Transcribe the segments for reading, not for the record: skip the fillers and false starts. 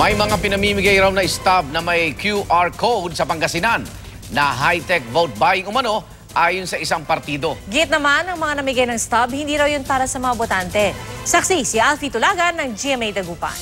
May mga pinamimigay raw na stub na may QR code sa Pangasinan na high-tech vote buying umano ayon sa isang partido. Git naman ang mga namigay ng stub, hindi raw yun para sa mga botante. Saksi si Alfie Tulagan ng GMA Dagupan.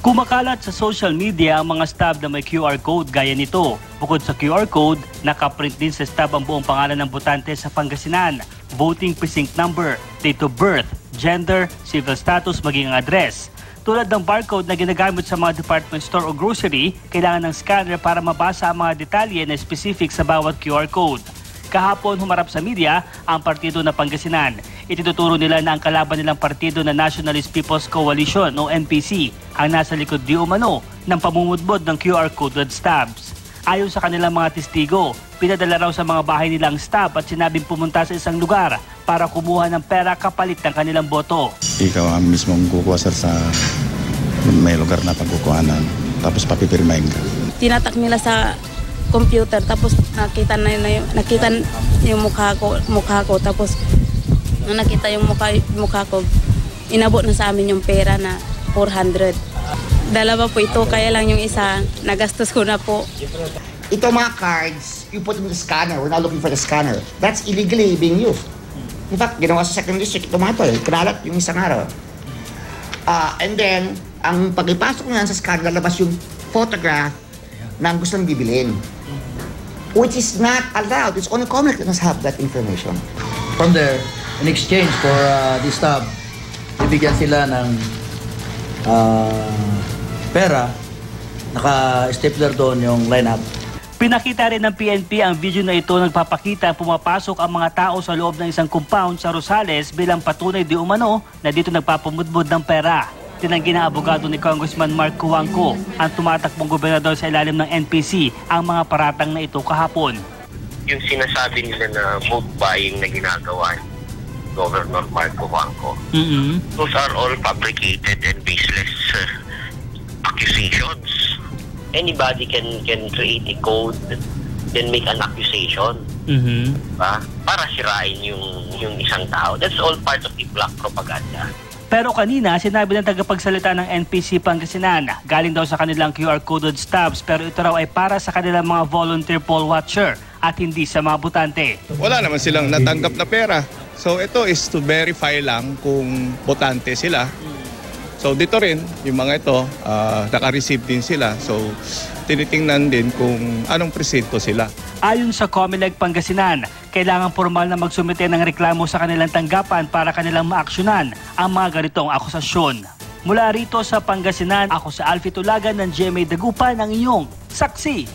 Kumakalat sa social media ang mga stub na may QR code gaya nito. Bukod sa QR code, nakaprint din sa stub ang buong pangalan ng botante sa Pangasinan, voting precinct number, date of birth, gender, civil status maging ang address. Tulad ng barcode na ginagamit sa mga department store o grocery, kailangan ng scanner para mabasa ang mga detalye na specific sa bawat QR code. Kahapon humarap sa media ang partido na Pangasinan. Ituturo nila na ang kalaban nilang partido na Nationalist People's Coalition o NPC ang nasa likod di umano ng pamumudbod ng QR coded stubs. Ayon sa kanilang mga testigo, pinadala raw sa mga bahay nilang stub at sinabing pumunta sa isang lugar para kumuha ng pera kapalit ng kanilang boto. Ikaw ang mismong kukuha sir sa may lugar na pagkukuhanan, tapos papipirmahin ka. Tinatak nila sa computer, tapos nakita yung mukha ko, tapos nung nakita yung mukha ko, inabot na sa amin yung pera na 400. Dalawa po ito, kaya lang yung isa, nagastos ko na po. Ito mga cards, you put them in the scanner. We're not looking for the scanner. That's illegally being used. In fact, ginawa sa second district, ito mga ito, kinalat yung isang araw. And then, ang pag-ipasok niyan sa scanner, lalabas yung photograph na gusto nang bibilin. Which is not allowed. It's only Comelec that must have that information. From there, in exchange for the stub, ibigyan sila ng pera, naka-stapler doon yung lineup. Pinakita rin ng PNP ang video na ito nagpapakita pumapasok ang mga tao sa loob ng isang compound sa Rosales bilang patunay di umano na dito nagpapamudbud ng pera. Tinanggi ng abogado ni Congressman Mark Cuangco, ang tumatakbong gobernador sa ilalim ng NPC, ang mga paratang na ito kahapon. Yung sinasabi nila na vote buying na ginagawa ni Governor Mark Cuangco, those are all fabricated and baseless accusations. Anybody can create a code, then make an accusation, para sirain yung isang tao. That's all part of the black propaganda. Pero kanina, sinabi ng tagapagsalita ng NPC Pangasinan, galing daw sa kanilang QR-coded stubs pero ito raw ay para sa kanilang mga volunteer poll watcher at hindi sa mga botante. Wala naman silang natanggap na pera. So ito is to verify lang kung botante sila. So dito rin, yung mga ito, naka-receive din sila. So tinitingnan din kung anong presinto sila. Ayon sa Comelec Pangasinan, kailangan formal na magsumite ng reklamo sa kanilang tanggapan para kanilang maaksyonan ang mga ganitong akusasyon. Mula rito sa Pangasinan, ako si Alfie Tulagan ng GMA Dagupan, ang iyong saksi.